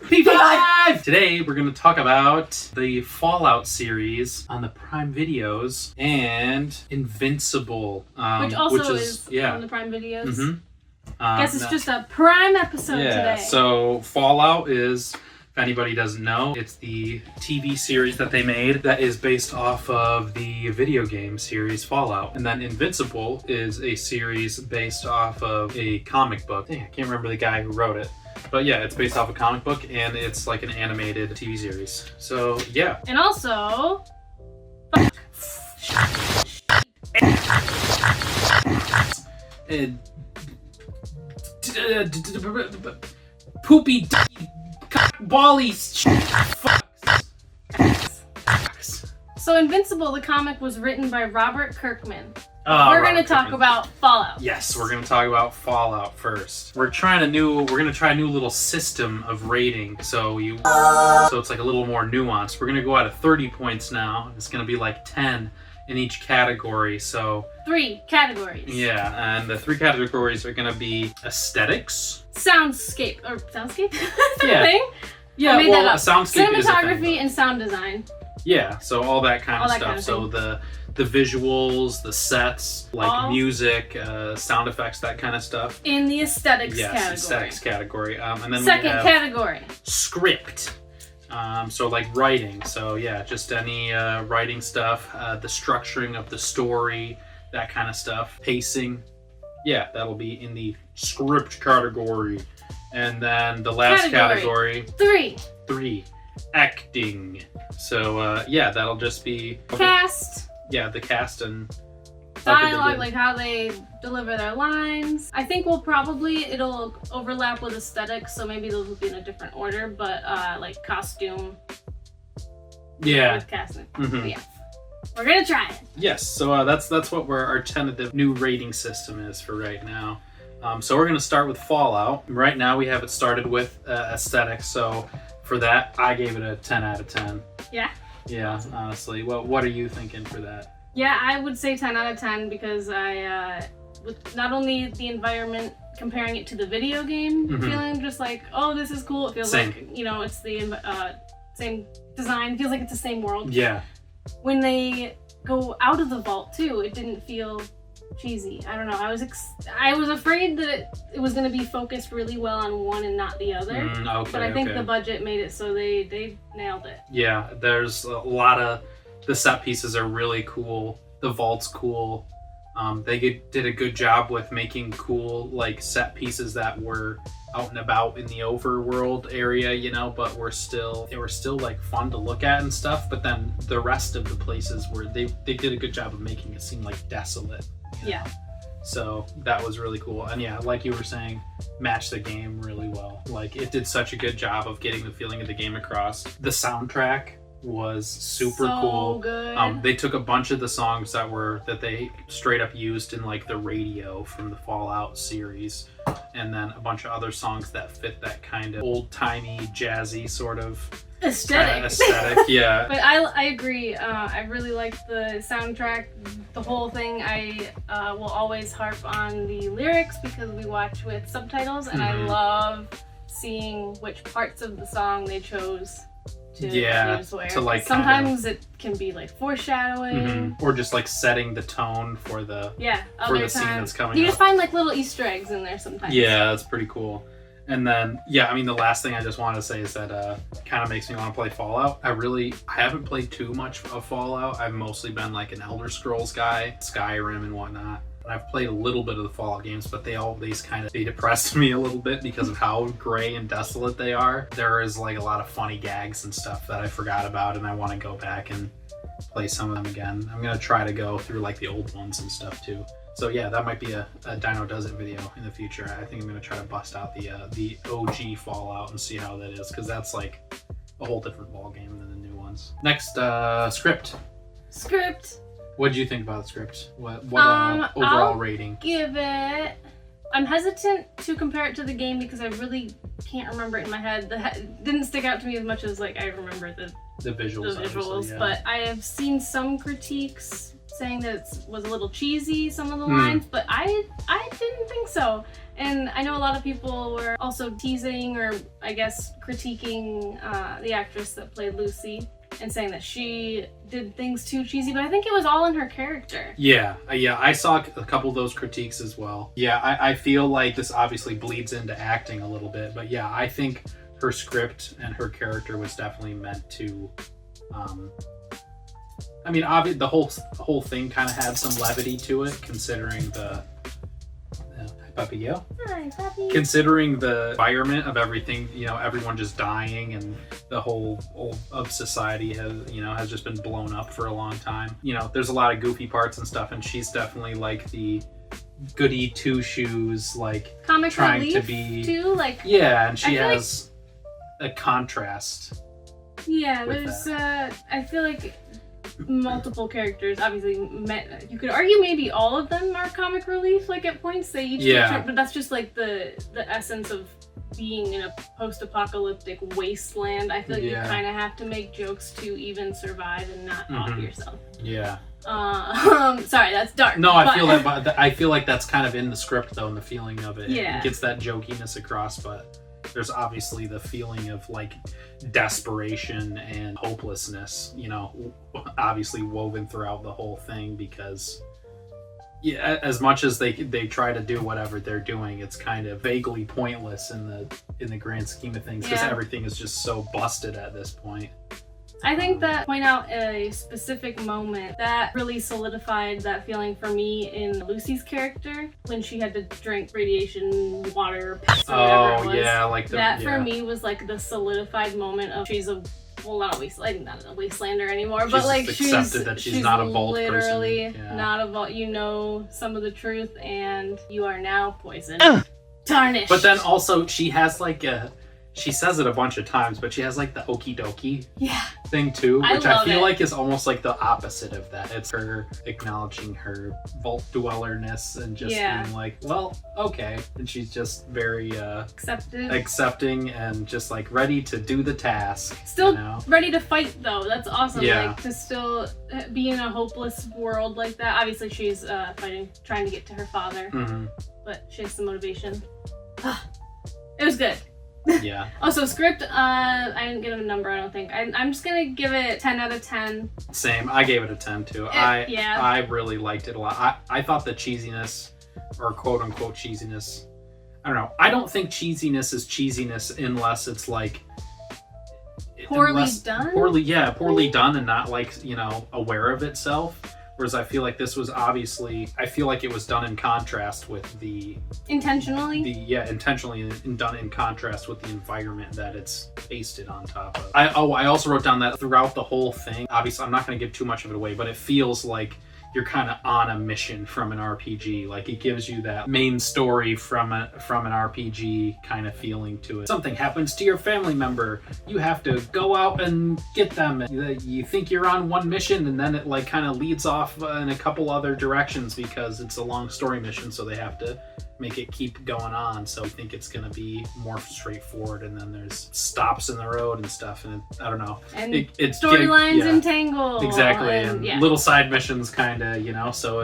P5! Today we're going to talk about the Fallout series on the Prime Videos and Invincible. Which also is on the Prime Videos. Mm-hmm. Guess it's just a Prime episode today. So Fallout is, if anybody doesn't know, it's the TV series that they made that is based off of the video game series Fallout. And then Invincible is a series based off of a comic book. Dang, I can't remember the guy who wrote it. But yeah, it's based off a comic book and it's like an animated TV series. So yeah. And also... Poopy bally So Invincible, the comic, was written by Robert Kirkman. We're going to talk about Fallout. Yes, we're going to talk about Fallout first. We're going to try a new little system of rating. So it's like a little more nuanced. We're going to go out of 30 points now. It's going to be like 10 in each category. So 3 categories. Yeah, and the 3 categories are going to be aesthetics, soundscape. That's a Yeah. thing? Yeah, I made that up. soundscape is a thing, cinematography and sound design. Yeah, so all that kind of stuff. Kind of so the visuals, the sets, like music, sound effects, that kind of stuff. In the aesthetics yes, category. Aesthetics category. And then Second we have category. Script. So like writing. So yeah, just any writing stuff, the structuring of the story, that kind of stuff. Pacing. Yeah, that'll be in the script category. And then the last category. 3. Acting. So yeah, that'll just be cast. Yeah, the cast and dialogue, like how they deliver their lines. I think it'll overlap with aesthetics, so maybe those will be in a different order, but like costume. Yeah. With casting. Mm-hmm. Yeah. We're gonna try it. Yes, so that's what our tentative new rating system is for right now. So we're gonna start with Fallout. Right now we have it started with aesthetics, so for that I gave it a 10 out of 10. Yeah? Yeah, honestly. What are you thinking for that? Yeah, I would say 10 out of 10 because with not only the environment, comparing it to the video game, feeling just like, oh, this is cool. It feels like, it's the same design. It feels like it's the same world. Yeah. When they go out of the vault too, it didn't feel cheesy. I don't know. I was afraid that it was going to be focused really well on one and not the other. Okay, but I think the budget made it so they nailed it. Yeah, there's a lot of the set pieces are really cool. The vault's cool. They did a good job with making cool like set pieces that were out and about in the overworld area, but they were still like fun to look at and stuff. But then the rest of the places they did a good job of making it seem like desolate. Yeah. So that was really cool. And yeah, like you were saying, matched the game really well. Like it did such a good job of getting the feeling of the game across. The soundtrack was super cool. Good. They took a bunch of the songs that they straight up used in like the radio from the Fallout series, and then a bunch of other songs that fit that kind of old-timey, jazzy sort of aesthetic. Yeah. But I agree. I really like the soundtrack, the whole thing. I will always harp on the lyrics because we watch with subtitles, and I love seeing which parts of the song they chose to use where. To like sometimes it can be like foreshadowing, or just like setting the tone for the scene that's coming. You just find like little Easter eggs in there sometimes. Yeah, that's pretty cool. And then, the last thing I just want to say is that kind of makes me want to play Fallout. I haven't played too much of Fallout. I've mostly been like an Elder Scrolls guy, Skyrim and whatnot. And I've played a little bit of the Fallout games, but they depressed me a little bit because of how gray and desolate they are. There is like a lot of funny gags and stuff that I forgot about, and I want to go back and play some of them again. I'm going to try to go through like the old ones and stuff too. So yeah, that might be a Dino Does It video in the future. I think I'm going to try to bust out the OG Fallout and see how that is, because that's like a whole different ball game than the new ones. Next, script. Script. What did you think about the script? What overall rating? Give it. I'm hesitant to compare it to the game because I really can't remember it in my head. It didn't stick out to me as much as like I remember the visuals. Yeah. But I have seen some critiques saying that it was a little cheesy, some of the lines, but I didn't think so. And I know a lot of people were also teasing, or I guess critiquing, the actress that played Lucy and saying that she did things too cheesy, but I think it was all in her character. Yeah, I saw a couple of those critiques as well. Yeah, I feel like this obviously bleeds into acting a little bit, but yeah, I think her script and her character was definitely meant to, I mean, obviously the whole thing kind of had some levity to it, considering the puppy Yo. Hi, puppy. Considering the environment of everything, you know, everyone just dying, and the whole of society has just been blown up for a long time. You know, there's a lot of goofy parts and stuff, and she's definitely like the goody two shoes, like Comic trying relief to be too, like yeah, and she has a contrast. Yeah, with there's I feel like multiple characters. Obviously, you could argue maybe all of them are comic relief. Like at points, they each but that's just like the essence of being in a post-apocalyptic wasteland. I feel like you kind of have to make jokes to even survive and not off yourself. Yeah. Sorry, that's dark. No, I feel like that's kind of in the script though, and the feeling of it. Yeah. It gets that jokiness across, but there's obviously the feeling of like desperation and hopelessness, you know, obviously woven throughout the whole thing, because yeah, as much as they try to do whatever they're doing, it's kind of vaguely pointless in the grand scheme of things, because everything is just so busted at this point. I think that point out a specific moment that really solidified that feeling for me in Lucy's character when she had to drink radiation water, piss, or whatever it was. Yeah, like that for me was like the solidified moment of she's a not a wastelander anymore, but like she's accepted that she's not a vault literally person. Yeah. not a vault. You know some of the truth, and you are now poisoned, tarnished. But then also she has like she says it a bunch of times, but she has like the okie dokie thing too, which I feel like is almost like the opposite of that. It's her acknowledging her vault dwellerness and just being like, well, okay. And she's just very accepting and just like ready to do the task. Still ready to fight though. That's awesome. Yeah. Like to still be in a hopeless world like that. Obviously she's fighting, trying to get to her father, but she has some motivation. It was good. Yeah. Also, script, I didn't give it a number, I don't think. I'm just gonna give it 10 out of 10. Same. I gave it a 10 too. I really liked it a lot. I thought the cheesiness, or quote unquote cheesiness, I don't know. I don't think cheesiness is cheesiness unless it's like poorly done? Poorly done and not like, you know, aware of itself. Whereas I feel like this was obviously, I feel like it was done in contrast with the... Intentionally? Intentionally and done in contrast with the environment that it's pasted on top of. I also wrote down that throughout the whole thing, obviously I'm not going to give too much of it away, but it feels like you're kind of on a mission from an RPG. Like it gives you that main story from an RPG kind of feeling to it. Something happens to your family member, you have to go out and get them. You think you're on one mission, and then it like kind of leads off in a couple other directions because it's a long story mission, so they have to make it keep going on. So I think it's going to be more straightforward, and then there's stops in the road and stuff, and I don't know. And storylines entangled. Exactly, and little side missions kind of, you know, so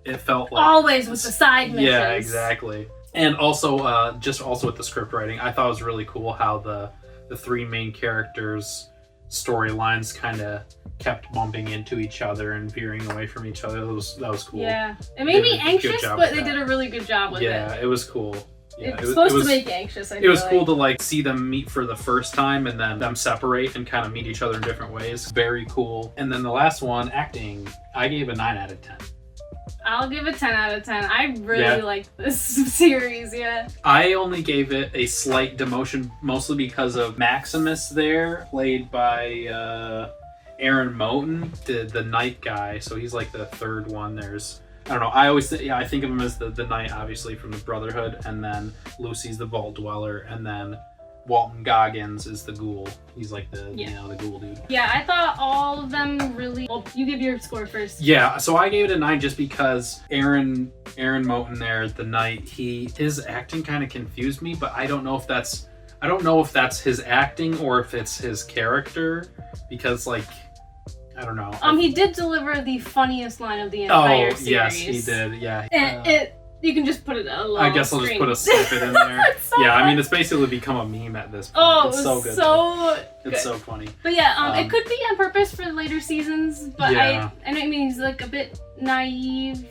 it felt like... Always with the side missions. Yeah, exactly. And also, just with the script writing, I thought it was really cool how the three main characters' storylines kind of kept bumping into each other and veering away from each other. That was cool. Yeah, it made me anxious, but they did a really good job with it. Yeah, it was cool. Yeah, it's supposed to make you anxious. It was cool to like see them meet for the first time and then them separate and kind of meet each other in different ways. Very cool. And then the last one, acting, I gave a 9 out of 10. I'll give it 10 out of 10. I really liked this series, I only gave it a slight demotion, mostly because of Maximus there, played by Aaron Moten, the Knight guy. So he's like the third one. There's... I don't know. I always I think of him as the Knight, obviously from the Brotherhood, and then Lucy's the Vault Dweller, and then Walton Goggins is the Ghoul. He's like the the Ghoul dude. Yeah, I thought all of them really. Well, you give your score first. Yeah, so I gave it a 9 just because Aaron Moten there, the Knight, his acting kind of confused me, but I don't know if that's his acting or if it's his character, because like. I don't know. He did deliver the funniest line of the entire series. Yes, he did. Yeah. You can just put it a little I guess I'll just put a snippet in there. So yeah, fun. I mean, it's basically become a meme at this point. Oh, it's it so was good. so good. It's so funny. But yeah, it could be on purpose for later seasons, but yeah. I know what you mean, he's like a bit naive,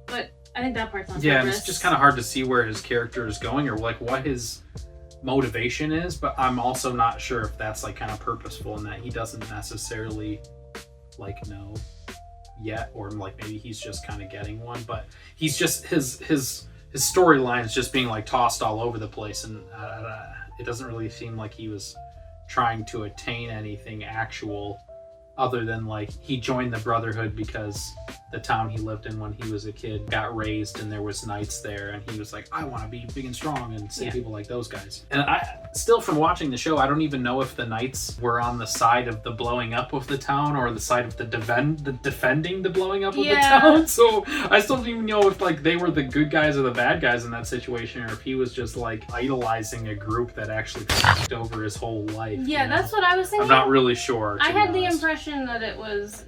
but I think that part's on Yeah, and purpose. it's just kind of hard to see where his character is going or like what his motivation is, but I'm also not sure if that's like kind of purposeful in that he doesn't necessarily like know yet, or like maybe he's just kind of getting one, but he's just his storyline is just being like tossed all over the place, and it doesn't really seem like he was trying to attain anything actual other than like he joined the Brotherhood because the town he lived in when he was a kid got raised and there was knights there, and he was like, I want to be big and strong and save people like those guys. And I still, from watching the show, I don't even know if the knights were on the side of the blowing up of the town or the side of the defending the blowing up of the town. So I still don't even know if like they were the good guys or the bad guys in that situation, or if he was just like idolizing a group that actually fucked over his whole life. Yeah, that's what I was thinking. I'm not really sure. I had the impression that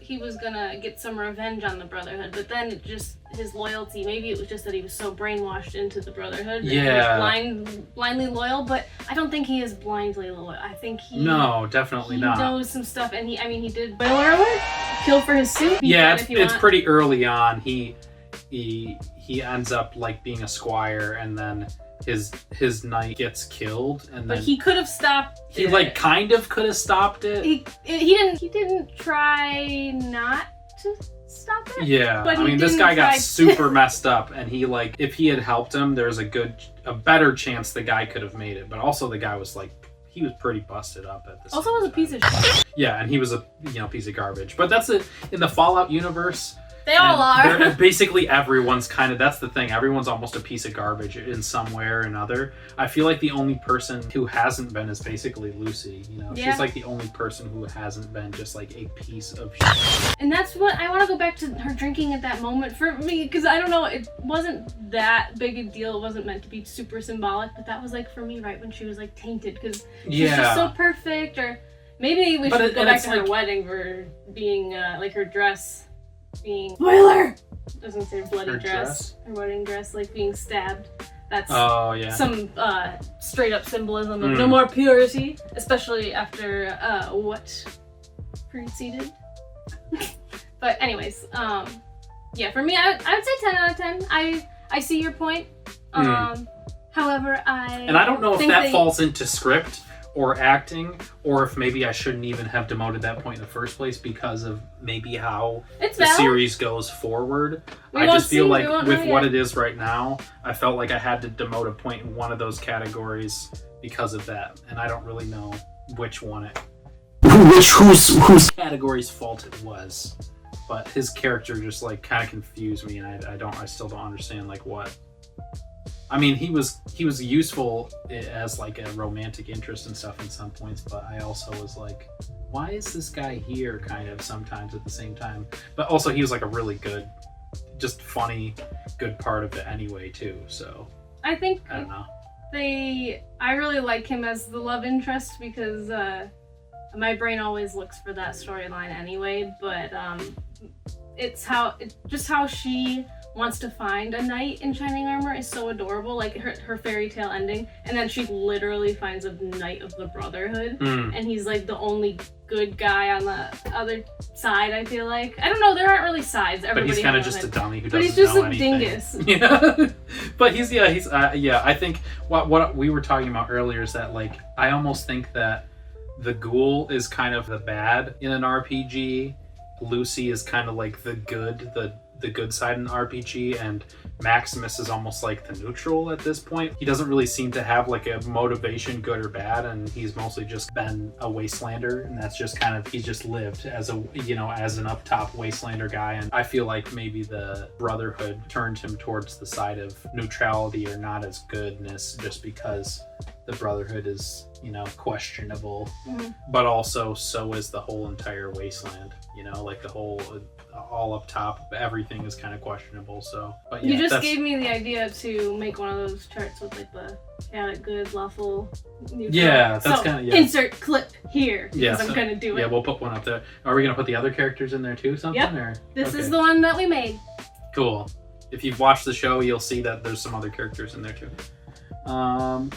he was gonna get some revenge on the Brotherhood, but then it just his loyalty. Maybe it was just that he was so brainwashed into the Brotherhood. Yeah. That he was blindly loyal, but I don't think he is blindly loyal. I think No, definitely not. He knows some stuff, and he did. Spoiler alert! Kill for his suit. Yeah, it's pretty early on. He ends up like being a squire, and then his knight gets killed, and then but he could have stopped. He like kind of could have stopped it. He didn't try not to stop it. Yeah, but I mean, this guy got super messed up, and he like if he had helped him, there's a better chance the guy could have made it. But also the guy was like, he was pretty busted up at this. Also was a piece of shit. Yeah, and he was a piece of garbage. But that's it in the Fallout universe. They all are. Basically, everyone's kind of, that's the thing. Everyone's almost a piece of garbage in some way or another. I feel like the only person who hasn't been is basically Lucy. She's like the only person who hasn't been just like a piece of shit. And that's what I want to go back to her drinking at that moment for me, because I don't know, it wasn't that big a deal. It wasn't meant to be super symbolic, but that was like for me right when she was like tainted, because she's just so perfect. Or maybe we should go back to her wedding for being like her dress. Being spoiler! I was gonna say bloody dress. Her wedding dress, like being stabbed. That's some straight up symbolism of no more purity, especially after what preceded. But anyways, yeah, for me, I would say 10 out of 10. I see your point. However, I don't know if that falls into script or acting, or if maybe I shouldn't even have demoted that point in the first place because of maybe how the series goes forward. I just feel like with what it is right now, I felt like I had to demote a point in one of those categories because of that, and I don't really know which one whose category's fault it was. But his character just like kind of confused me, and I still don't understand like what. I mean, he was useful as like a romantic interest and stuff in some points, but I also was like, why is this guy here kind of sometimes at the same time? But also he was like a really good, just funny, good part of it anyway too, so. I think I don't know. I really like him as the love interest because my brain always looks for that storyline anyway, but it's just how she wants to find a knight in shining armor is so adorable, like her fairy tale ending, and then she literally finds a knight of the Brotherhood, and he's like the only good guy on the other side. I feel like, I don't know, there aren't really sides. But he's kind of just a dummy who doesn't know anything. But he's just a dingus. Yeah. But he's I think what we were talking about earlier is that like I almost think that the ghoul is kind of the bad in an RPG. Lucy is kind of like the good, the good side in RPG, and Maximus is almost like the neutral at this point. He doesn't really seem to have like a motivation, good or bad, and he's mostly just been a wastelander, and that's just kind of, he's just lived as as an up top wastelander guy. And I feel like maybe the Brotherhood turned him towards the side of neutrality or not as goodness, just because the Brotherhood is questionable, but also so is the whole entire wasteland. Like the whole all up top, everything is kind of questionable. So, but yeah, you just gave me the idea to make one of those charts with like the chaotic, good, lawful, neutral. Yeah, that's kind of insert clip here. Yeah, I'm gonna do it. Yeah, we'll put one up there. Are we gonna put the other characters in there too? Something? Yep. Or this is the one that we made. Cool. if you've watched the show, you'll see that there's some other characters in there too.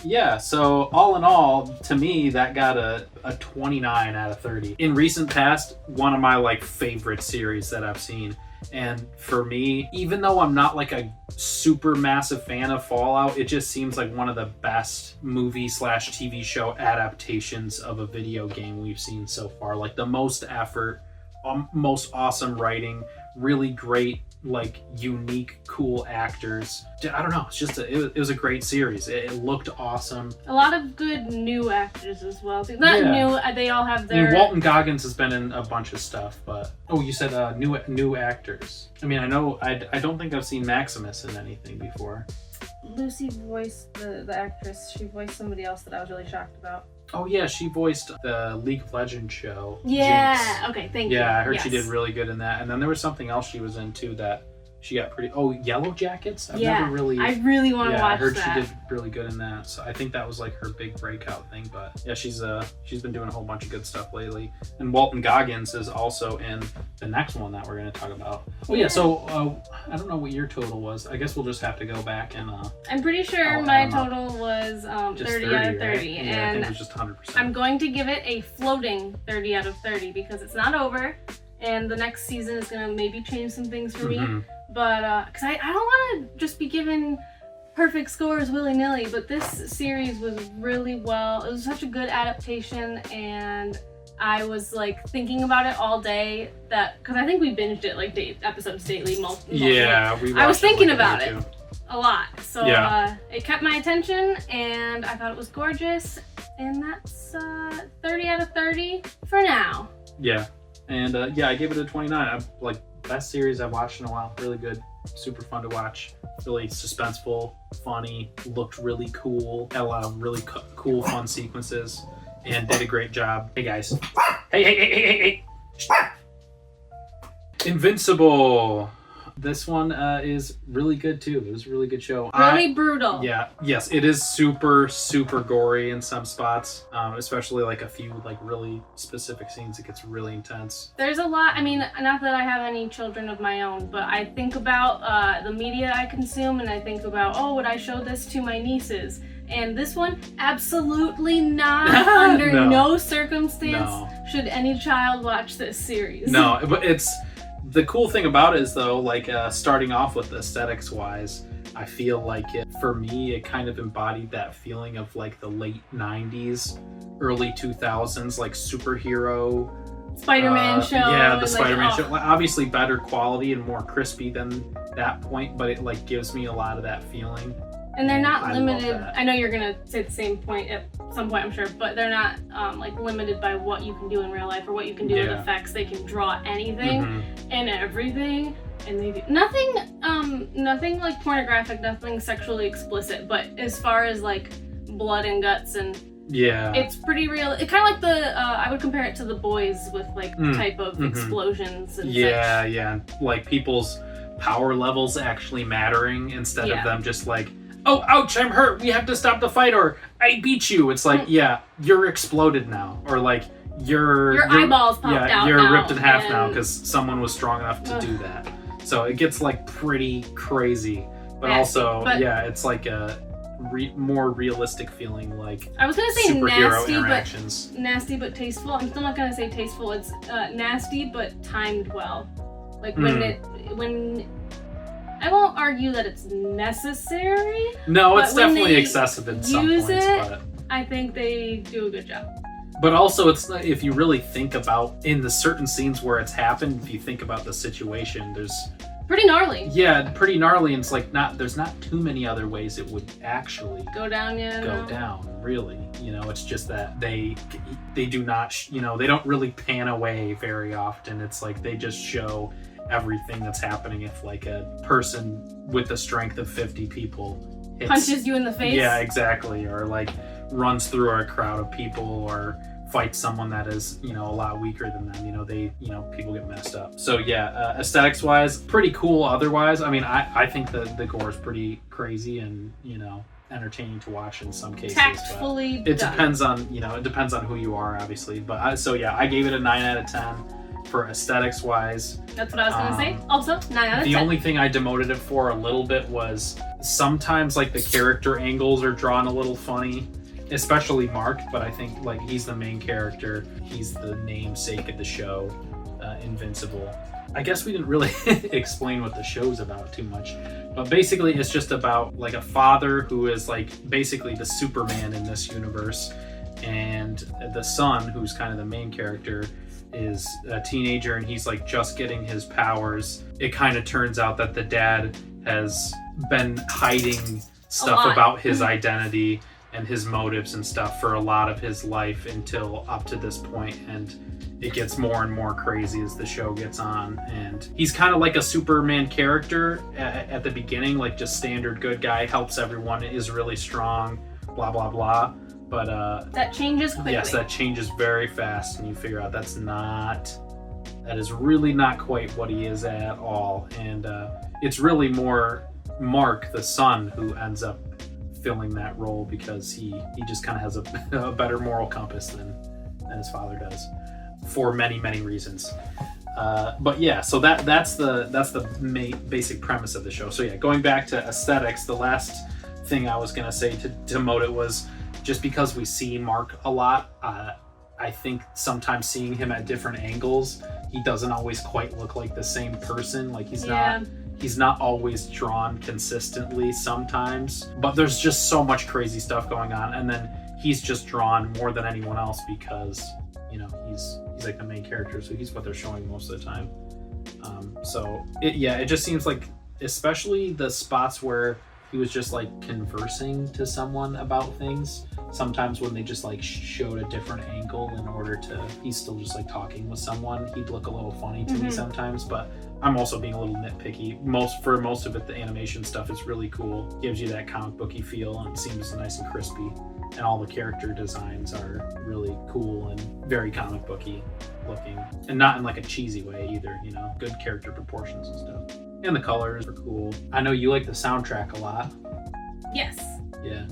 Yeah, so all in all, to me, that got a 29 out of 30. In recent past, one of my like favorite series that I've seen. And for me, even though I'm not like a super massive fan of Fallout, it just seems like one of the best movie/TV show adaptations of a video game we've seen so far. Like the most effort, most awesome writing, really great, like unique, cool actors. I don't know. It's just it was a great series. It looked awesome. A lot of good new actors as well. Not new. They all have their. I mean, Walton Goggins has been in a bunch of stuff, but you said new actors. I mean, I know. I don't think I've seen Maximus in anything before. Lucy voiced the actress. She voiced somebody else that I was really shocked about. Oh yeah, she voiced the League of Legends show. Yeah. Jinx. Okay. Thank you. Yeah, I heard she did really good in that. And then there was something else she was in too that she got pretty. Oh, Yellow Jackets. I really want to watch that. I heard she did really good in that. So I think that was like her big breakout thing. But yeah, she's been doing a whole bunch of good stuff lately. And Walton Goggins is also in the next one that we're going to talk about. Oh yeah. So I don't know what your total was. I guess we'll just have to go back and. I'm pretty sure my total was 30 out of 30, right? Yeah, and I think it was just 100%. I'm going to give it a floating 30 out of 30 because it's not over, and the next season is going to maybe change some things for me. But because I don't want to just be given perfect scores willy-nilly, but this series was really well. It was such a good adaptation, and I was like thinking about it all day. That because I think we binged it like episodes daily. Yeah, I was thinking about it a lot, so it kept my attention, and I thought it was gorgeous. And that's 30 out of 30 for now. Yeah, and I gave it a 29. I'm like. Best series I've watched in a while. Really good, super fun to watch, really suspenseful, funny, looked really cool, had a lot of really cool fun sequences, and did a great job. Hey guys. Hey. Invincible. This one is really good too. It was a really good show. Really brutal. Yeah. Yes, it is super, super gory in some spots, especially like a few like really specific scenes. It gets really intense. There's a lot. I mean, not that I have any children of my own, but I think about the media I consume, and I think about, would I show this to my nieces? And this one, absolutely not. Under no circumstance should any child watch this series. No, but it's. The cool thing about it is though, like starting off with aesthetics wise, I feel like for me, it kind of embodied that feeling of like the late 90s, early 2000s, like superhero Spider-Man show. Yeah, the Spider-Man show. Like, obviously better quality and more crispy than that point, but it like gives me a lot of that feeling. And they're not limited. I know you're gonna say the same point at some point, I'm sure, but they're not like limited by what you can do in real life or what you can do with effects. They can draw anything and everything, and they do nothing like pornographic, nothing sexually explicit. But as far as like blood and guts and it's pretty real. It kind of like the I would compare it to The Boys with like type of explosions and such. Like people's power levels actually mattering instead of them just like, oh, ouch, I'm hurt, we have to stop the fight, or I beat you. It's like, you're exploded now, or like your eyeballs popped out. You're ripped in half now because someone was strong enough to do that. So it gets like pretty crazy, but also it's like a more realistic feeling, like I was gonna say superhero interactions. Nasty but tasteful. I'm still not gonna say tasteful. It's nasty but timed well. Like when I won't argue that it's necessary. No, it's definitely excessive in some points, but I think they do a good job. But also, it's if you really think about in the certain scenes where it's happened, if you think about the situation, there's pretty gnarly. Yeah, pretty gnarly, and it's like there's not too many other ways it would actually go down. Really, it's just that they do not, they don't really pan away very often. It's like they just show everything that's happening. If like a person with the strength of 50 people punches you in the face, exactly, or like runs through a crowd of people, or fights someone that is a lot weaker than them, people get messed up. So aesthetics wise, pretty cool. Otherwise, I mean, I think the gore is pretty crazy and entertaining to watch in some cases. Tactfully it depends on who you are, obviously. But I gave it a 9 out of 10. for aesthetics wise. That's what I was gonna say. Also, 9 out of 10. The only thing I demoted it for a little bit was sometimes like the character angles are drawn a little funny, especially Mark, but I think like he's the main character. He's the namesake of the show, Invincible. I guess we didn't really explain what the show's about too much, but basically it's just about like a father who is like basically the Superman in this universe, and the son, who's kind of the main character, is a teenager and he's like just getting his powers. It kind of turns out that the dad has been hiding stuff about his identity and his motives and stuff for a lot of his life until up to this point, and it gets more and more crazy as the show gets on. And he's kind of like a Superman character at the beginning, like just standard good guy, helps everyone, is really strong, blah blah blah. But that changes quickly. Yes, that changes very fast, and you figure out that is really not quite what he is at all. And it's really more Mark, the son, who ends up filling that role because he just kind of has a better moral compass than his father does, for many reasons. But yeah, so that's the basic premise of the show. So yeah, going back to aesthetics, the last thing I was gonna say to demote it was just because we see Mark a lot. I think sometimes seeing him at different angles, he doesn't always quite look like the same person. Like he's not always drawn consistently sometimes, but there's just so much crazy stuff going on, and then he's just drawn more than anyone else because, you know, he's like the main character, so he's what they're showing most of the time. It just seems like, especially the spots where he was just like conversing to someone about things, sometimes when they just like showed a different angle in order to, he's still just like talking with someone, he'd look a little funny to me sometimes. But I'm also being a little nitpicky. For most of it, the animation stuff is really cool, gives you that comic booky feel, and it seems nice and crispy, and all the character designs are really cool and very comic booky looking, and not in like a cheesy way either, you know, good character proportions and stuff. And the colors are cool. I know you like the soundtrack a lot. Yes. Yeah.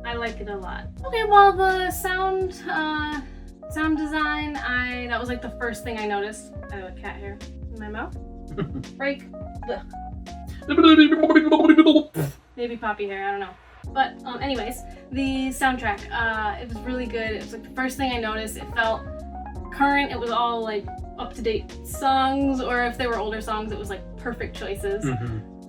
I like it a lot. Okay, well, the sound design, that was like the first thing I noticed. I have a cat hair in my mouth. Break. Maybe poppy hair, I don't know. But anyways, the soundtrack, it was really good. It was like the first thing I noticed. It felt current. It was all like up-to-date songs, or if they were older songs, it was like perfect choices.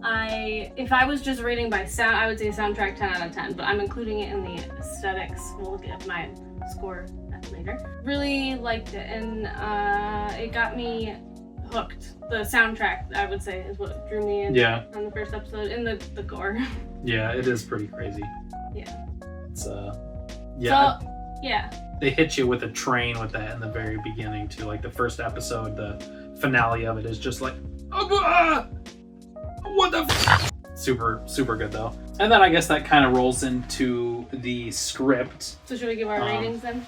If I was just rating by sound, I would say soundtrack 10 out of 10, but I'm including it in the aesthetics. We'll look at my score later. Really liked it, and it got me hooked. The soundtrack, I would say, is what drew me in on the first episode, and the gore. Yeah, it is pretty crazy. Yeah. It's yeah. They hit you with a train with that in the very beginning too. Like the first episode, the finale of it is just like, what the super good though. And then I guess that kind of rolls into the script. So should we give our ratings then?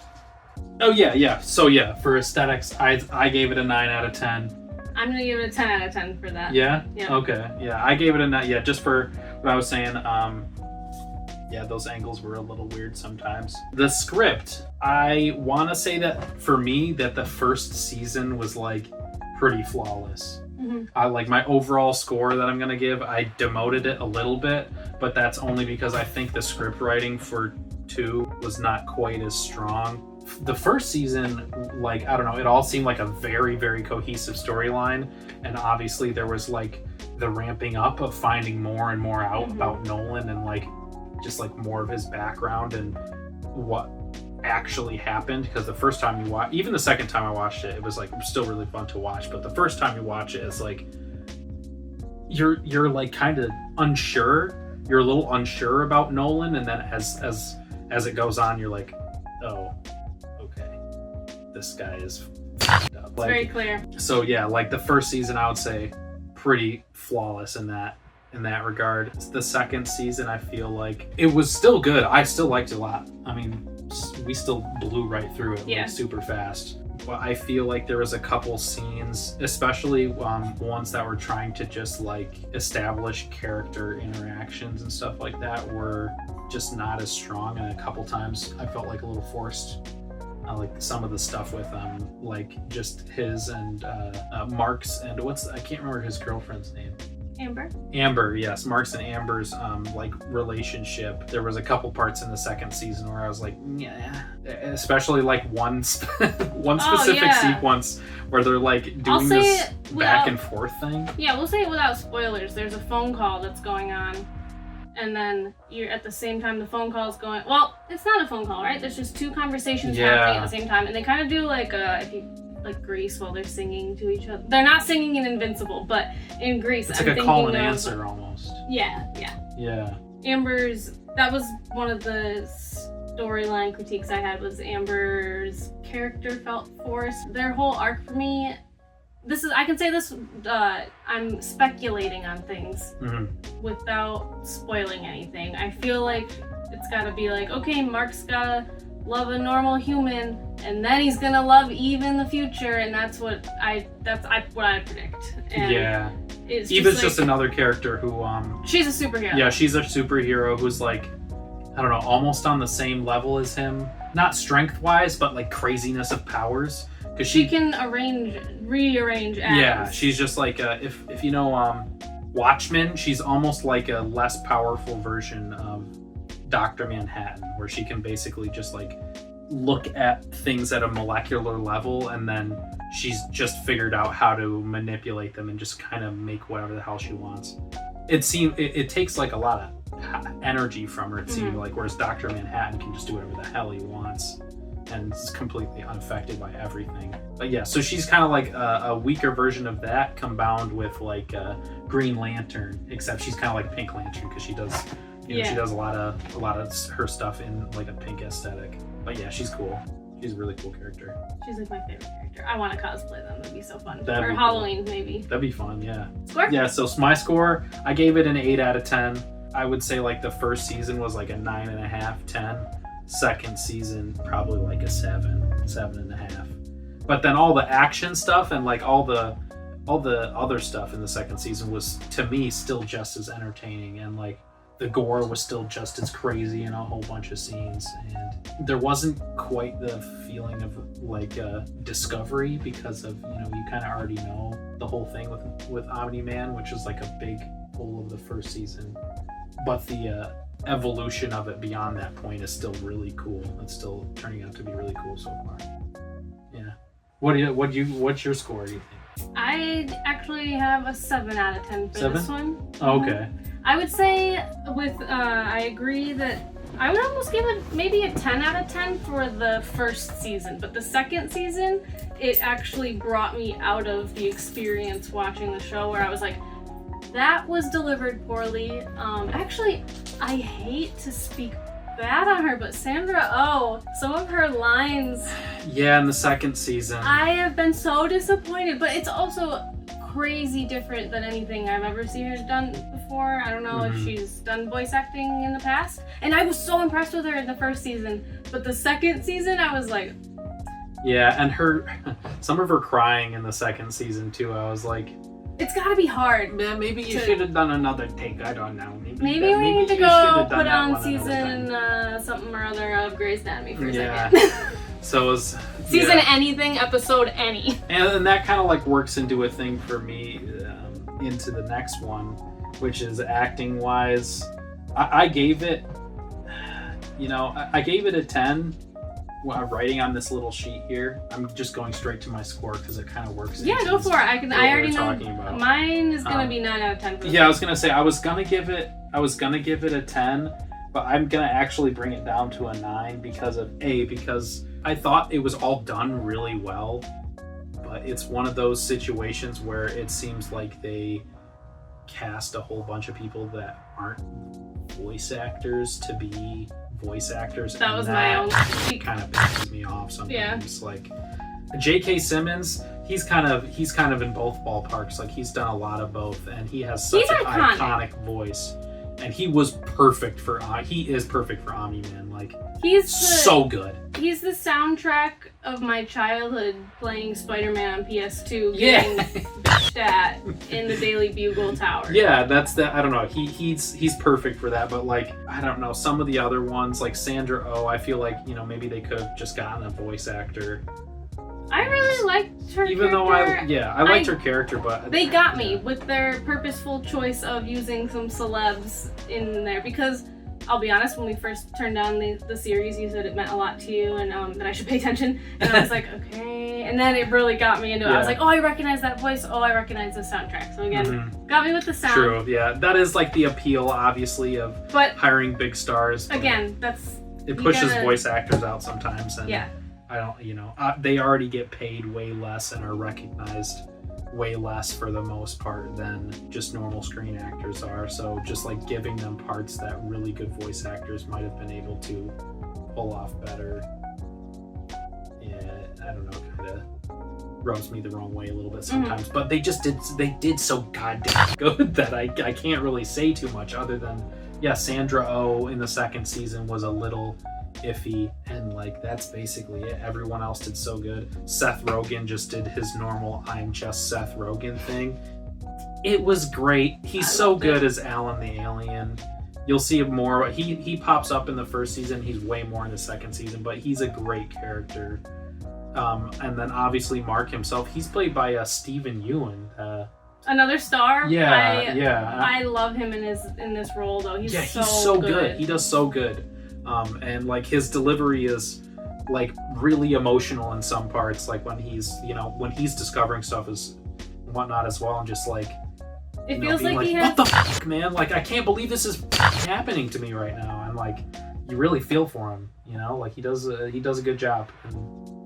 Oh yeah. So yeah, for aesthetics, I gave it a 9 out of 10. I'm gonna give it a 10 out of 10 for that. Yeah? Okay. Yeah, I gave it a 9. Yeah, just for what I was saying. Yeah, those angles were a little weird sometimes. The script, I want to say that for me, that the first season was like pretty flawless. I like my overall score that I'm gonna give, I demoted it a little bit, but that's only because I think the script writing for 2 was not quite as strong. The first season, like, I don't know, it all seemed like a very cohesive storyline, and obviously there was like the ramping up of finding more and more out about Nolan, and like just like more of his background and what actually happened. Because the first time you watch, even the second time I watched it, it was like still really fun to watch, but the first time you watch it, it's like you're like kind of unsure, you're a little unsure about Nolan, and then as it goes on, you're like, oh, okay, this guy is f***ed up. Like, very clear. So yeah, like the first season, I would say pretty flawless in that regard. The second season, I feel like it was still good. I still liked it a lot. I mean, we still blew right through it like super fast. But I feel like there was a couple scenes, especially ones that were trying to just like establish character interactions and stuff like that, were just not as strong, and a couple times I felt like a little forced. I like some of the stuff with like just his and Mark's and I can't remember his girlfriend's name. Amber, yes, Mark's and Amber's like relationship. There was a couple parts in the second season where I was like, yeah, especially like one specific sequence where they're like doing this back and forth thing. Yeah, we'll say it without spoilers. There's a phone call that's going on, and then you're at the same time the phone call is going. Well, it's not a phone call, right? There's just two conversations happening at the same time, and they kind of do like if you. Like Grease while they're singing to each other. They're not singing in Invincible, but in Grease, it's like a call and answer almost. Yeah. Amber's, that was one of the storyline critiques I had, was Amber's character felt forced. Their whole arc for me, I can say this, I'm speculating on things without spoiling anything. I feel like it's gotta be like, okay, Mark's gotta love a normal human, and then he's gonna love Eve in the future, and that's what I predict. And Eva's just another character who she's a superhero. Yeah, she's a superhero who's like, I don't know, almost on the same level as him. Not strength wise, but like craziness of powers. Because she can rearrange atoms. Yeah, she's just like if you know Watchmen, she's almost like a less powerful version of Dr. Manhattan, where she can basically just like look at things at a molecular level, and then she's just figured out how to manipulate them and just kind of make whatever the hell she wants. It takes like a lot of energy from her, it seemed like, whereas Dr. Manhattan can just do whatever the hell he wants and is completely unaffected by everything. But yeah, so she's kind of like a weaker version of that, combined with like Green Lantern, except she's kind of like Pink Lantern because she does she does a lot of her stuff in like a pink aesthetic. But yeah, she's cool. She's a really cool character. She's like my favorite character. I want to cosplay them. That'd be so fun. That'd or be Halloween, cool. Maybe. That'd be fun, yeah. Score? Yeah, so my score, I gave it an 8 out of 10. I would say like the first season was like a 9.5, 10. Second season, probably like a 7.5. But then all the action stuff and like all the other stuff in the second season was, to me, still just as entertaining, and like the gore was still just as crazy in a whole bunch of scenes, and there wasn't quite the feeling of like discovery, because of, you know, you kind of already know the whole thing with Omni-Man, which is like a big pull of the first season, but the evolution of it beyond that point is still really cool. It's still turning out to be really cool so far. Yeah. What's your score, do you think? I actually have a 7 out of 10 for this one. Oh, okay. I would say I agree that I would almost give it maybe a 10 out of 10 for the first season, but the second season, it actually brought me out of the experience watching the show, where I was like, that was delivered poorly. Actually, I hate to speak bad on her, but Sandra Oh, some of her lines... Yeah, in the second season. I have been so disappointed, but it's also crazy different than anything I've ever seen her done before. I don't know if she's done voice acting in the past. And I was so impressed with her in the first season, but the second season, I was like... Yeah, and some of her crying in the second season too, I was like... It's gotta be hard. Man, maybe you should have done another take. I don't know. Maybe we need to go put on season something or other of Grey's Anatomy for a second. So it was season anything, episode any. And that kind of like works into a thing for me into the next one, which is acting wise. I gave it, I gave it a 10. I'm writing on this little sheet here. I'm just going straight to my score because it kind of works. Yeah, go for it. I already know. Mine is gonna be 9 out of 10. Yeah, I was gonna say I was gonna give it a 10, but I'm gonna actually bring it down to a 9 because I thought it was all done really well, but it's one of those situations where it seems like they cast a whole bunch of people that aren't voice actors to be voice actors. That was my own kind of pisses me off sometimes. Yeah. Like J.K. Simmons, he's kind of in both ballparks. Like he's done a lot of both, and he has such an iconic voice. and he was perfect for. He is perfect for Ami, man. Like he's so good. He's the soundtrack of my childhood playing Spider-Man on PS2, Yeah. getting bitched at in the Daily Bugle Tower. Yeah, that's the. I don't know. He's perfect for that. But like, I don't know. Some of the other ones, like Sandra Oh, I feel like maybe they could have just gotten a voice actor. I really liked her. Even though I liked her character, but they got me with their purposeful choice of using some celebs in there because. I'll be honest, when we first turned on the series, you said it meant a lot to you and that I should pay attention. And I was like, okay. And then it really got me into it. I was like, oh, I recognize that voice. Oh, I recognize the soundtrack. So again, got me with the sound. True, yeah. That is like the appeal, obviously, of hiring big stars. Again, it pushes voice actors out sometimes. And yeah. I don't, they already get paid way less and are recognized way less for the most part than just normal screen actors are, so just like giving them parts that really good voice actors might have been able to pull off better, I don't know, kind of rubs me the wrong way a little bit sometimes. But they did so goddamn good that I can't really say too much other than Sandra Oh in the second season was a little iffy, and like that's basically it. Everyone else did so good. Seth Rogen just did his normal I'm just Seth Rogen thing. It was great. He's so good as Alan the Alien. You'll see more. He pops up in the first season. He's way more in the second season, but he's a great character. And then obviously Mark himself, he's played by Stephen Ewan. Another star. Yeah, I love him in this role though. He's so good. He does so good. And like his delivery is like really emotional in some parts, like when he's discovering stuff and whatnot as well. I'm just like, it feels like he has... what the fuck, man? Like I can't believe this is happening to me right now. And like you really feel for him, like he does a good job. And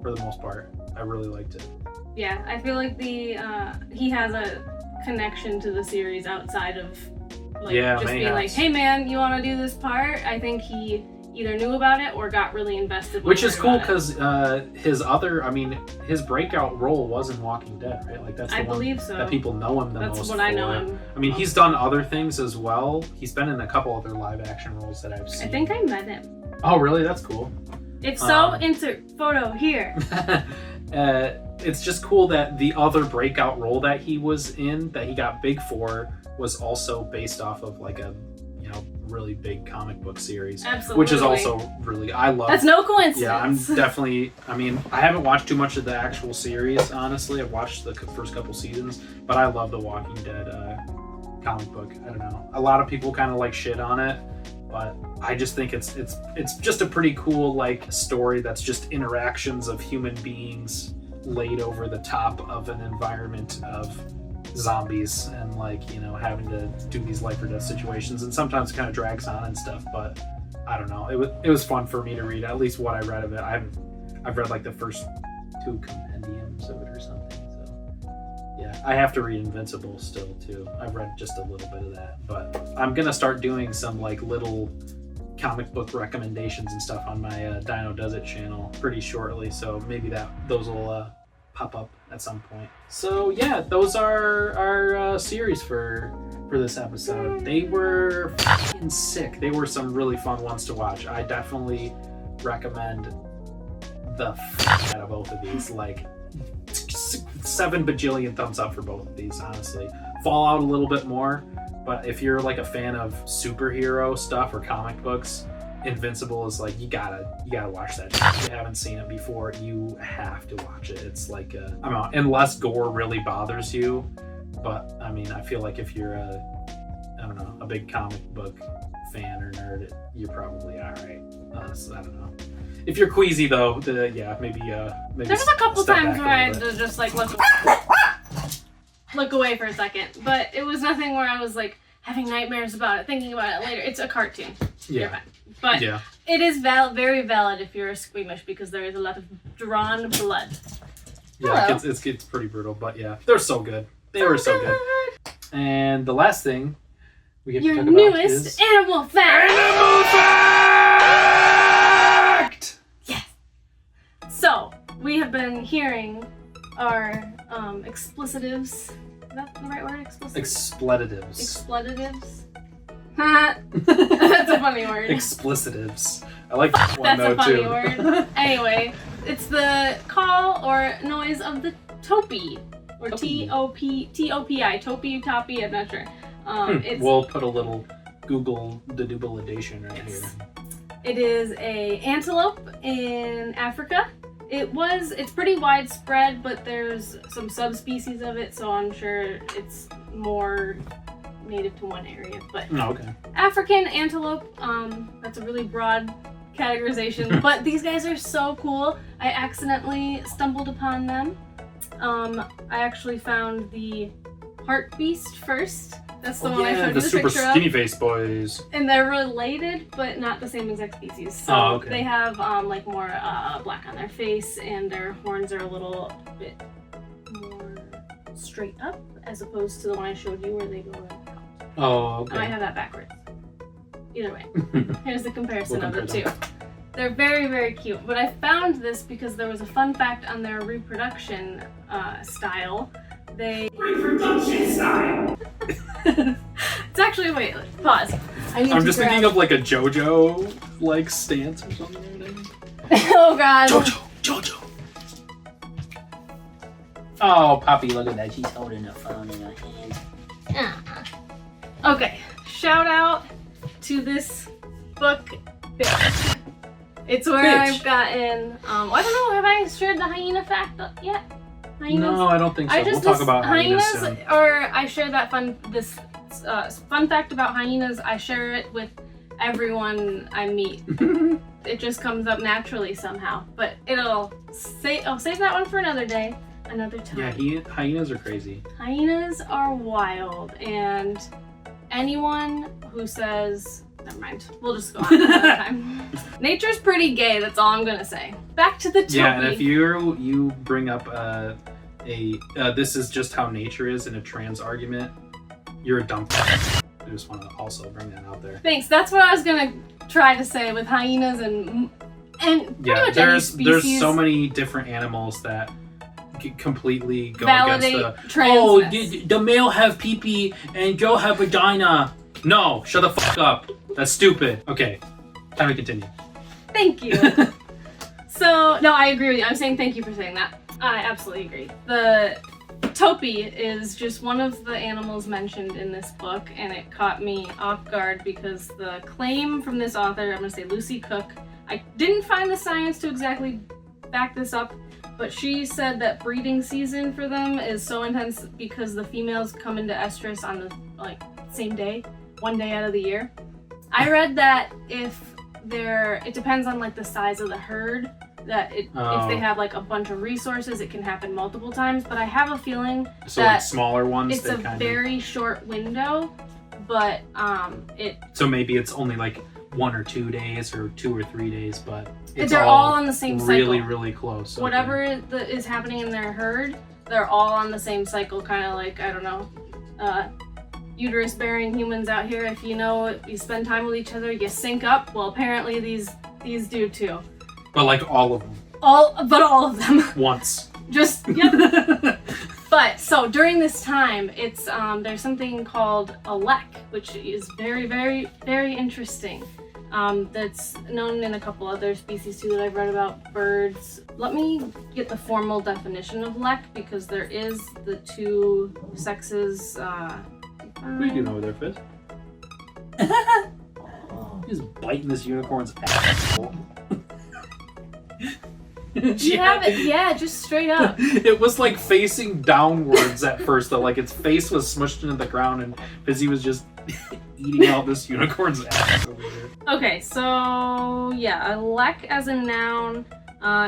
for the most part, I really liked it. Yeah, I feel like he has a connection to the series outside of being like, hey man, you want to do this part? I think he either knew about it or got really invested. Which is cool because his breakout role was in Walking Dead, right? Like that's the one that people know him the most. That's what I know him. I mean, he's done other things as well. He's been in a couple other live action roles that I've seen. I think I met him. Oh, really? That's cool. If so, insert photo here. It's just cool that the other breakout role that he was in, that he got big for, was also based off of like a really big comic book series. Absolutely. Which is also really, I love. That's no coincidence. Yeah, I'm definitely, I haven't watched too much of the actual series, honestly. I've watched the first couple seasons, but I love the Walking Dead comic book. I don't know. A lot of people kind of like shit on it, but I just think it's just a pretty cool like story that's just interactions of human beings laid over the top of an environment of zombies and having to do these life or death situations, and sometimes it kind of drags on and stuff, but I don't know, it was fun for me to read, at least what I read of it. I've read like the first 2 compendiums of it or something, so yeah, I have to read Invincible still too. I've read just a little bit of that, but I'm gonna start doing some like little comic book recommendations and stuff on my Dino Does It channel pretty shortly, so maybe those will pop up at some point. So yeah, those are our series for this episode. They were fucking sick. They were some really fun ones to watch. I definitely recommend the fuck out of both of these. Like 7 bajillion thumbs up for both of these, honestly. Fallout a little bit more, but if you're like a fan of superhero stuff or comic books, Invincible is like, you gotta watch that. If you haven't seen it before, you have to watch it. It's like unless gore really bothers you, but I feel like if you're a big comic book fan or nerd, you're probably alright. Honestly, I don't know. If you're queasy though, maybe there's a couple times where I had to just like look away for a second, but it was nothing where I was like having nightmares about it, thinking about it later. It's a cartoon. Yeah. You're fine. But it is very valid if you're squeamish, because there is a lot of drawn blood. Yeah, it's pretty brutal, but yeah, they're so good. They were so good. And the last thing we get to talk about is... Your newest animal fact! Animal fact! Yes! So, we have been hearing our explicitives. Is that the right word? Explicitives? Expletitives. Expletitives? That's a funny word. Explicitives. I like that one That's though a funny too. word. Anyway, it's the call or noise of the topi, or T-O-P-I, topi, I'm not sure. We'll put a little Google dedubilidation right here. It is a antelope in Africa. It's pretty widespread, but there's some subspecies of it, so I'm sure it's more native to one area. But okay. African antelope, that's a really broad categorization, but these guys are so cool. I accidentally stumbled upon them. I actually found the heart beast first. That's the one I showed you the the super picture skinny of. face boys. And they're related, but not the same exact species. So okay. they have like more black on their face, and their horns are a little bit more straight up, as opposed to the one I showed you where they go like out. Oh, okay. I might have that backwards. Either way, here's the comparison We'll of the compare two. They're very, very cute. But I found this because there was a fun fact on their reproduction style. Reproduction style! It's actually, wait, pause. I'm just thinking of like a JoJo like stance or something. Oh god. JoJo. Oh, Poppy, look at that. She's holding a phone in her hand. Okay, shout out to this book, bitch. It's where I've gotten, I don't know, have I shared the hyena fact yet? Hyenas? No, I don't think so. We'll talk about hyenas soon. Or I share that fun fact about hyenas. I share it with everyone I meet. It just comes up naturally somehow. But I'll save that one for another day, another time. Yeah, hyenas are crazy. Hyenas are wild, and anyone who says, never mind, we'll just go on another time. Nature's pretty gay, that's all I'm gonna say. Back to the topi. Yeah, and if you bring up this is just how nature is in a trans argument, you're a dumb fuck. I just want to also bring that out there. Thanks, that's what I was gonna try to say with hyenas and pretty much any species. There's so many different animals that completely go validate against the transness. the male have pee-pee and Joe have vagina. No, shut the fuck up. That's stupid. Okay, time to continue. Thank you. So, no, I agree with you. I'm saying thank you for saying that. I absolutely agree. The topi is just one of the animals mentioned in this book, and it caught me off guard because the claim from this author, I'm going to say Lucy Cook, I didn't find the science to exactly back this up, but she said that breeding season for them is so intense because the females come into estrus on the same day, one day out of the year. I read that it depends on the size of the herd, that if they have a bunch of resources, it can happen multiple times, but I have a feeling that smaller ones, it's a very short window, but so maybe it's only 1 or 2 days or 2 or 3 days, but they're all on the same really, cycle. really close. Okay. Whatever is happening in their herd, they're all on the same cycle, kind of like, I don't know, uterus-bearing humans out here. If you spend time with each other, you sync up. Well, apparently these do too. But all of them. All of them. Once. Just, yep. But, so during this time, it's, there's something called a lek, which is very, very, very interesting. That's known in a couple other species too that I've read about, birds. Let me get the formal definition of lek, because there is the two sexes, What are you doing over there, Fizz? He's biting this unicorn's ass. You have it, yeah, just straight up. It was facing downwards at first, though. Its face was smushed into the ground, and Fizzy was just eating out this unicorn's ass over here. Okay, so yeah, a lek as a noun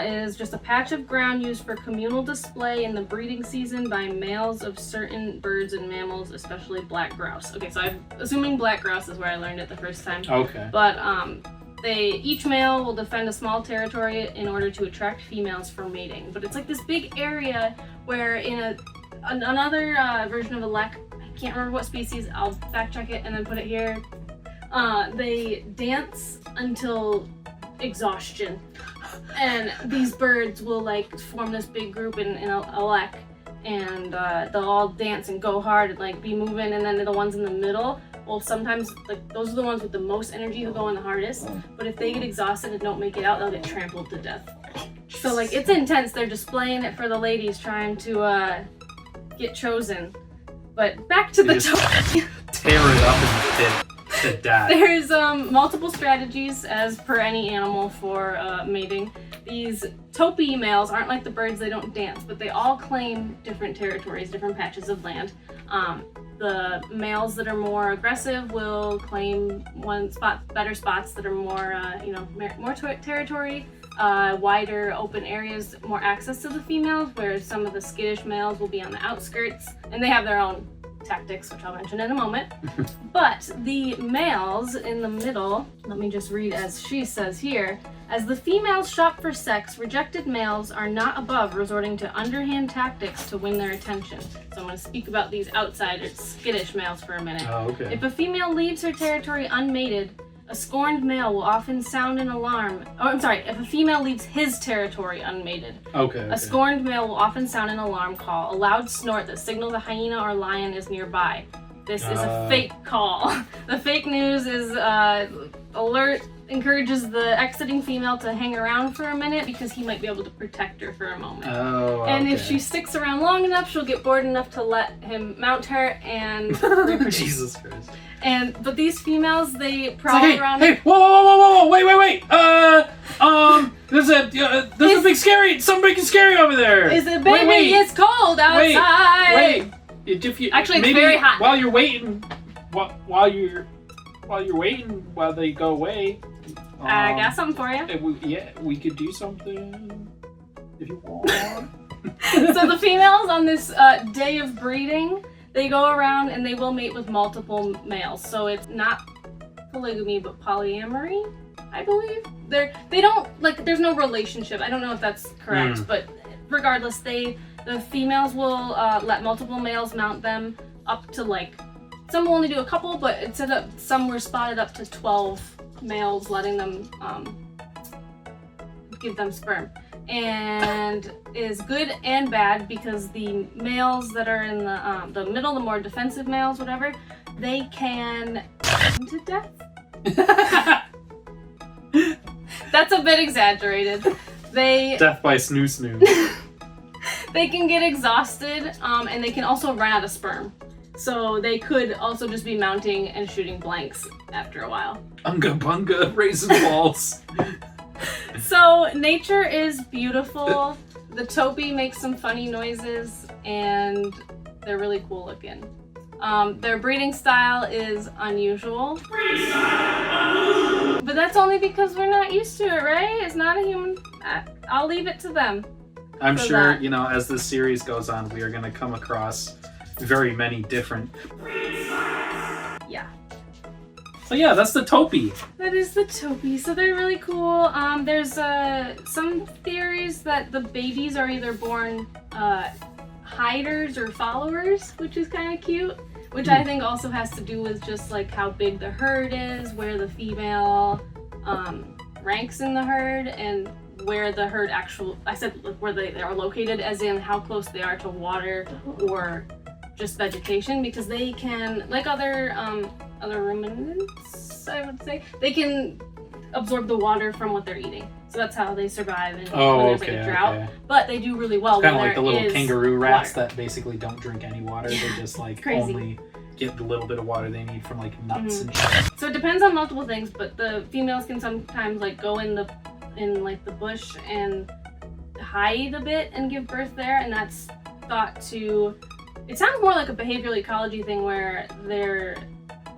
is just a patch of ground used for communal display in the breeding season by males of certain birds and mammals, especially black grouse. Okay, so I'm assuming black grouse is where I learned it the first time. Okay. But each male will defend a small territory in order to attract females for mating. But it's this big area where in another version of a lek, I can't remember what species, I'll fact check it and then put it here, they dance until exhaustion. And these birds will form this big group in a lek, and they'll all dance and go hard and be moving, and then the ones in the middle well, sometimes like those are the ones with the most energy who go in the hardest. But if they get exhausted and don't make it out, they'll get trampled to death. So like it's intense. They're displaying it for the ladies trying to get chosen. But back to the topi. Tear it up and to death. There's multiple strategies as per any animal for mating. These topi males aren't like the birds, they don't dance, but they all claim different territories, different patches of land. The males that are more aggressive will claim better spots that are more, more territory, wider open areas, more access to the females, whereas some of the skittish males will be on the outskirts, and they have their own tactics, which I'll mention in a moment. But the males in the middle, let me just read as she says here, as the females shop for sex, rejected males are not above resorting to underhand tactics to win their attention. So I'm going to speak about these outsiders, skittish males for a minute. Oh, okay. If a female leaves her territory unmated, a scorned male will often sound an alarm. Oh, I'm sorry, if a female leaves his territory unmated, a scorned male will often sound an alarm call, a loud snort that signals a hyena or lion is nearby. This is a fake call. The fake news is alert encourages the exiting female to hang around for a minute because he might be able to protect her for a moment. Oh, okay. And if she sticks around long enough, she'll get bored enough to let him mount her and reproduce. Jesus Christ. But these females, they prowl around. Hey, whoa, wait. There's a big scary, something big and scary over there. Is it, baby? Wait. It's cold outside. Wait. If you actually, it's maybe very hot. While you're waiting, while they go away. I got something for you. We could do something if you want. So the females on this day of breeding, they go around and they will mate with multiple males. So it's not polygamy, but polyamory, I believe. They don't like. There's no relationship. I don't know if that's correct, but regardless, the females will let multiple males mount them up to like. Some will only do a couple, but it said that some were spotted up to 12 males, letting them give them sperm. And is good and bad because the males that are in the middle, the more defensive males, whatever, they can to death. That's a bit exaggerated. Death by snoo. They can get exhausted, and they can also run out of sperm. So they could also just be mounting and shooting blanks after a while. Unga bunga, raisin balls. So nature is beautiful. The topi makes some funny noises, and they're really cool looking. Their breeding style is unusual. But that's only because we're not used to it, right? It's not a human. I'll leave it to them. I'm sure, as this series goes on, we are going to come across very many different breeding styles. Yeah. So yeah, that's the topi. That is the topi. So they're really cool. There's some theories that the babies are either born hiders or followers, which is kind of cute. Which I think also has to do with just like how big the herd is, where the female ranks in the herd, and where the herd where they are located, as in how close they are to water or just vegetation, because they can, like other ruminants, I would say, they can absorb the water from what they're eating. So that's how they survive when there's like a drought. Okay. But they do really well. Kind of like the little kangaroo rats that basically don't drink any water. They just like only get the little bit of water they need from like nuts and shit. So it depends on multiple things, but the females can sometimes like go in the bush and hide a bit and give birth there, and that's thought to. It sounds more like a behavioral ecology thing where they're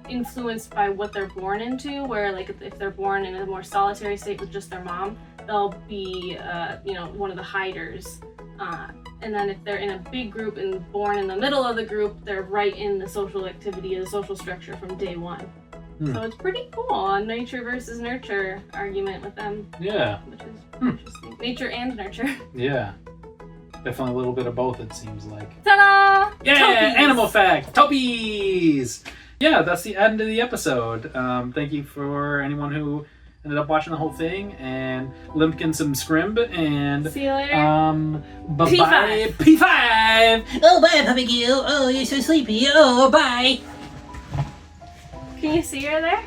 influenced by what they're born into, where like if they're born in a more solitary state with just their mom, they'll be one of the hiders, and then if they're in a big group and born in the middle of the group, they're right in the social activity, the social structure from day one. So it's pretty cool, a nature versus nurture argument with them. Yeah. Which is interesting. Nature and nurture. Yeah. Definitely a little bit of both, it seems like. Ta-da! Yeah! Topies! Animal fact! Topies! Yeah, that's the end of the episode. Thank you for anyone who ended up watching the whole thing, and Limpkin some scrimp, and see you later. Bye-bye. P5! Oh, bye, Puppy Gil. Oh, you're so sleepy. Oh, bye. Can you see her there?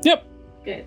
Yep. Good.